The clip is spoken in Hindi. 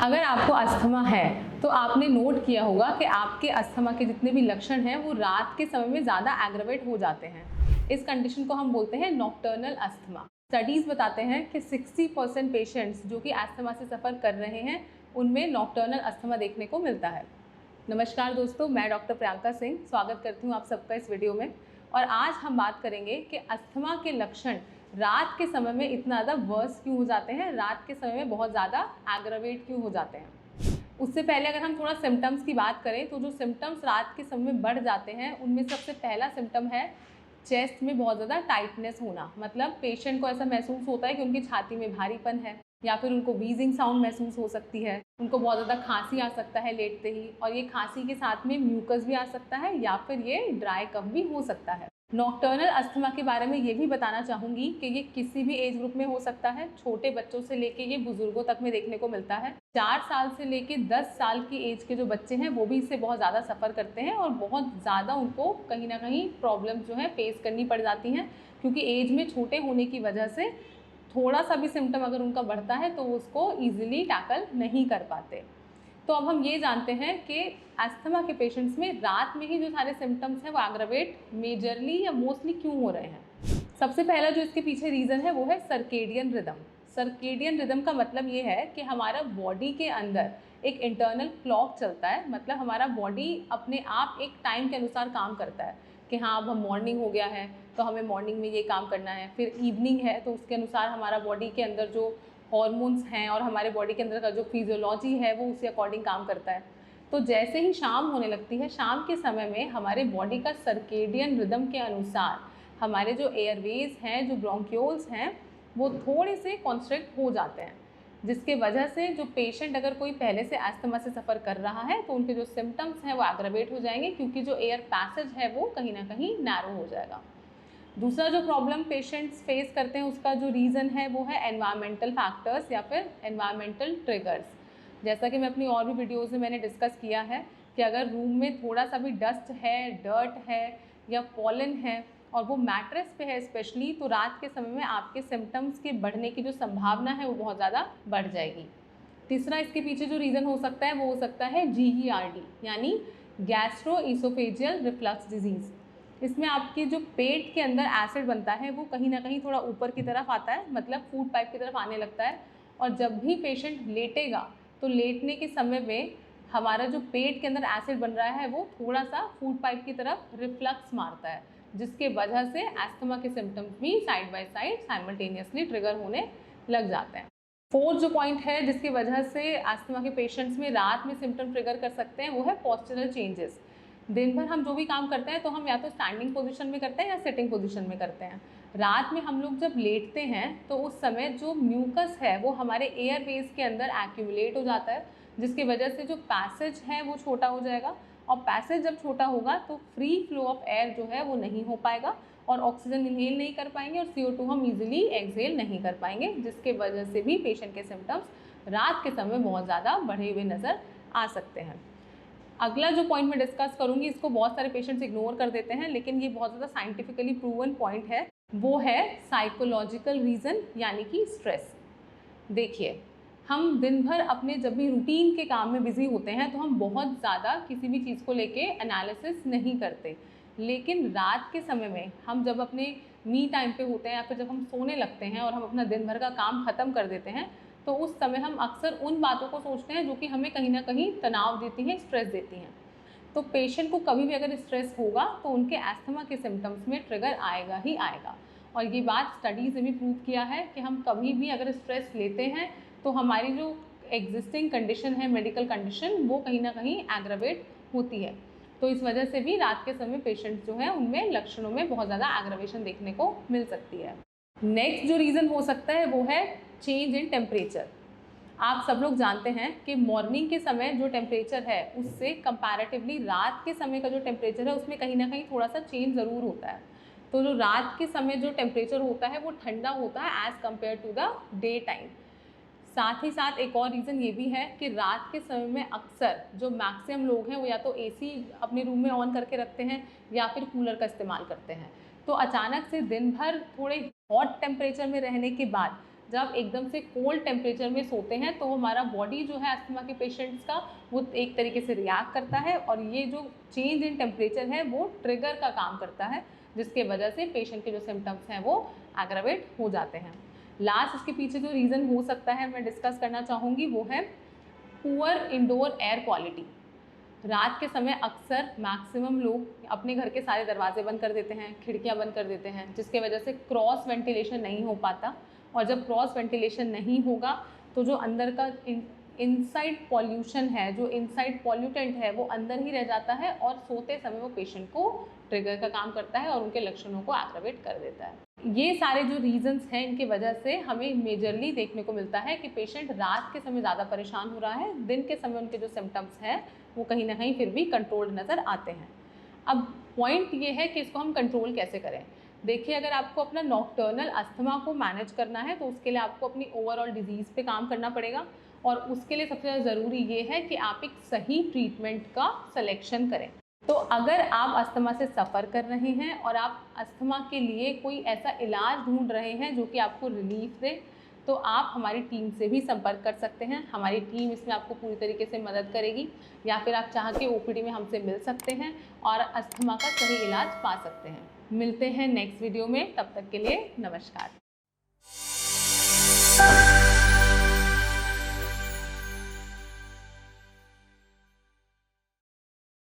अगर आपको अस्थमा है तो आपने नोट किया होगा कि आपके अस्थमा के जितने भी लक्षण हैं वो रात के समय में ज़्यादा एग्रवेट हो जाते हैं। इस कंडीशन को हम बोलते हैं नॉक्टर्नल अस्थमा। स्टडीज़ बताते हैं कि 60% पेशेंट्स जो कि अस्थमा से सफ़र कर रहे हैं उनमें नॉक्टर्नल अस्थमा देखने को मिलता है। नमस्कार दोस्तों, मैं डॉक्टर प्रियंका सिंह स्वागत करती हूँ आप सबका इस वीडियो में। और आज हम बात करेंगे कि अस्थमा के लक्षण रात के समय में इतना ज़्यादा वर्स क्यों हो जाते हैं, रात के समय में बहुत ज़्यादा एग्रवेट क्यों हो जाते हैं। उससे पहले अगर हम थोड़ा सिम्टम्स की बात करें तो जो सिम्टम्स रात के समय में बढ़ जाते हैं उनमें सबसे पहला सिम्टम है चेस्ट में बहुत ज़्यादा टाइटनेस होना। मतलब पेशेंट को ऐसा महसूस होता है कि उनकी छाती में भारीपन है, या फिर उनको वीजिंग साउंड महसूस हो सकती है, उनको बहुत ज़्यादा खांसी आ सकता है लेटते ही, और ये खांसी के साथ में म्यूकस भी आ सकता है या फिर ये ड्राई कफ भी हो सकता है। नॉक्टर्नल अस्थमा के बारे में ये भी बताना चाहूँगी कि ये किसी भी एज ग्रुप में हो सकता है, छोटे बच्चों से लेके ये बुजुर्गों तक में देखने को मिलता है। 4 साल से लेके 10 साल की एज के जो बच्चे हैं वो भी इससे बहुत ज़्यादा सफ़र करते हैं और बहुत ज़्यादा उनको कहीं ना कहीं प्रॉब्लम जो है फेस करनी पड़ जाती हैं, क्योंकि एज में छोटे होने की वजह से थोड़ा सा भी सिम्टम अगर उनका बढ़ता है तो उसको ईजिली टैकल नहीं कर पाते। तो अब हम ये जानते हैं कि अस्थमा के पेशेंट्स में रात में ही जो सारे सिम्टम्स हैं वो एग्रवेट मेजरली या मोस्टली क्यों हो रहे हैं। सबसे पहला जो इसके पीछे रीज़न है वो है सर्केडियन रिदम। सर्केडियन रिदम का मतलब ये है कि हमारा बॉडी के अंदर एक इंटरनल क्लॉक चलता है। मतलब हमारा बॉडी अपने आप एक टाइम के अनुसार काम करता है कि हाँ अब हम मॉर्निंग हो गया है तो हमें मॉर्निंग में ये काम करना है, फिर इवनिंग है तो उसके अनुसार हमारा बॉडी के अंदर जो हॉर्मोन्स हैं और हमारे बॉडी के अंदर का जो फिजियोलॉजी है वो उसी अकॉर्डिंग काम करता है। तो जैसे ही शाम होने लगती है, शाम के समय में हमारे बॉडी का सर्केडियन रिदम के अनुसार हमारे जो एयरवेज हैं, जो ब्रोंक्यूल्स हैं, वो थोड़े से कॉन्स्ट्रिक्ट हो जाते हैं, जिसके वजह से जो पेशेंट अगर कोई पहले से अस्थमा से सफ़र कर रहा है तो उनके जो सिम्टम्स हैं वो एग्रवेट हो जाएंगे, क्योंकि जो एयर पैसेज है वो कहीं ना कहीं नैरो हो जाएगा। दूसरा जो प्रॉब्लम पेशेंट्स फेस करते हैं उसका जो रीज़न है वो है एनवायरमेंटल फैक्टर्स या फिर एनवायरमेंटल ट्रिगर्स। जैसा कि मैं अपनी और भी वीडियोज़ में मैंने डिस्कस किया है कि अगर रूम में थोड़ा सा भी डस्ट है, डर्ट है या पॉलन है और वो मैट्रेस पे है स्पेशली, तो रात के समय में आपके सिम्टम्स के बढ़ने की जो संभावना है वो बहुत ज़्यादा बढ़ जाएगी। तीसरा इसके पीछे जो रीज़न हो सकता है वो हो सकता है GERD यानी गैस्ट्रो ईसोफेजियल रिफ्लक्स डिजीज़। इसमें आपके जो पेट के अंदर एसिड बनता है वो कहीं ना कहीं थोड़ा ऊपर की तरफ आता है, मतलब फूड पाइप की तरफ आने लगता है, और जब भी पेशेंट लेटेगा तो लेटने के समय में हमारा जो पेट के अंदर एसिड बन रहा है वो थोड़ा सा फूड पाइप की तरफ रिफ्लक्स मारता है, जिसके वजह से अस्थमा के सिम्टम्स भी side by side simultaneously trigger होने लग जाते हैं। फोर्थ जो पॉइंट है जिसकी वजह से अस्थमा के पेशेंट्स में रात में सिम्टम ट्रिगर कर सकते हैं वो है पोस्चरल चेंजेस। दिन भर हम जो भी काम करते हैं तो हम या तो स्टैंडिंग पोजीशन में करते हैं या सिटिंग पोजीशन में करते हैं। रात में हम लोग जब लेटते हैं तो उस समय जो म्यूकस है वो हमारे एयरवेज के अंदर एक्यूमुलेट हो जाता है, जिसकी वजह से जो पैसेज है वो छोटा हो जाएगा, और पैसेज जब छोटा होगा तो फ्री फ्लो ऑफ एयर जो है वो नहीं हो पाएगा और ऑक्सीजन इनहेल नहीं कर पाएंगे और CO2 हम इजीली एक्सहेल नहीं कर पाएंगे, जिसके वजह से भी पेशेंट के सिम्टम्स रात के समय बहुत ज़्यादा बढ़े हुए नज़र आ सकते हैं। अगला जो पॉइंट मैं डिस्कस करूंगी इसको बहुत सारे पेशेंट्स इग्नोर कर देते हैं, लेकिन ये बहुत ज़्यादा साइंटिफिकली प्रूवन पॉइंट है, वो है साइकोलॉजिकल रीज़न यानी कि स्ट्रेस। देखिए, हम दिन भर अपने जब भी रूटीन के काम में बिजी होते हैं तो हम बहुत ज़्यादा किसी भी चीज़ को लेके एनालिसिस नहीं करते, लेकिन रात के समय में हम जब अपने मी टाइम पे होते हैं या फिर जब हम सोने लगते हैं और हम अपना दिन भर का काम ख़त्म कर देते हैं तो उस समय हम अक्सर उन बातों को सोचते हैं जो कि हमें कहीं ना कहीं तनाव देती हैं, स्ट्रेस देती हैं। तो पेशेंट को कभी भी अगर स्ट्रेस होगा तो उनके अस्थमा के सिम्टम्स में ट्रिगर आएगा ही आएगा। और ये बात स्टडीज़ ने भी प्रूव किया है कि हम कभी भी अगर स्ट्रेस लेते हैं तो हमारी जो एग्जिस्टिंग कंडीशन है, मेडिकल कंडीशन, वो कहीं ना कहीं एग्रवेट होती है। तो इस वजह से भी रात के समय पेशेंट्स जो है उनमें लक्षणों में बहुत ज़्यादा एग्रवेशन देखने को मिल सकती है। नेक्स्ट जो रीज़न हो सकता है वो है चेंज इन टेम्परेचर। आप सब लोग जानते हैं कि मॉर्निंग के समय जो टेम्परेचर है उससे कंपैरेटिवली रात के समय का जो टेम्परेचर है उसमें कहीं ना कहीं थोड़ा सा चेंज ज़रूर होता है। तो जो रात के समय जो टेम्परेचर होता है वो ठंडा होता है as compared to the day time. साथ ही साथ एक और रीज़न ये भी है कि रात के समय में अक्सर जो मैक्सिमम लोग हैं वो या तो AC अपने रूम में ऑन करके रखते हैं या फिर कूलर का इस्तेमाल करते हैं। तो अचानक से दिन भर थोड़े हॉट टेम्परेचर में रहने के बाद जब एकदम से कोल्ड टेम्परेचर में सोते हैं तो हमारा बॉडी जो है अस्थमा के पेशेंट्स का वो एक तरीके से रिएक्ट करता है और ये जो चेंज इन टेम्परेचर है वो ट्रिगर का काम करता है, जिसके वजह से पेशेंट के जो सिम्टम्स हैं वो एग्रावेट हो जाते हैं। लास्ट इसके पीछे जो रीज़न हो सकता है मैं डिस्कस करना चाहूँगी वो है पुअर इंडोर एयर क्वालिटी। रात के समय अक्सर मैक्सिमम लोग अपने घर के सारे दरवाजे बंद कर देते हैं, खिड़कियां बंद कर देते हैं, जिसके वजह से क्रॉस वेंटिलेशन नहीं हो पाता। और जब क्रॉस वेंटिलेशन नहीं होगा तो जो अंदर का इनसाइड पॉल्यूशन है, जो इनसाइड पॉल्यूटेंट है वो अंदर ही रह जाता है और सोते समय वो पेशेंट को ट्रिगर का काम करता है और उनके लक्षणों को एग्रावेट कर देता है। ये सारे जो रीजंस हैं इनकी वजह से हमें मेजरली देखने को मिलता है कि पेशेंट रात के समय ज़्यादा परेशान हो रहा है, दिन के समय उनके जो सिम्टम्स हैं वो कहीं ना कहीं फिर भी कंट्रोल्ड नज़र आते हैं। अब पॉइंट ये है कि इसको हम कंट्रोल कैसे करें। देखिए, अगर आपको अपना नॉक्टर्नल अस्थमा को मैनेज करना है तो उसके लिए आपको अपनी ओवरऑल डिजीज़ पे काम करना पड़ेगा और उसके लिए सबसे ज़्यादा ज़रूरी ये है कि आप एक सही ट्रीटमेंट का सिलेक्शन करें। तो अगर आप अस्थमा से सफ़र कर रहे हैं और आप अस्थमा के लिए कोई ऐसा इलाज ढूंढ रहे हैं जो कि आपको रिलीफ दे, तो आप हमारी टीम से भी संपर्क कर सकते हैं। हमारी टीम इसमें आपको पूरी तरीके से मदद करेगी, या फिर आप चाह के ओपीडी में हमसे मिल सकते हैं और अस्थमा का सही इलाज पा सकते हैं। मिलते हैं नेक्स्ट वीडियो में, तब तक के लिए नमस्कार।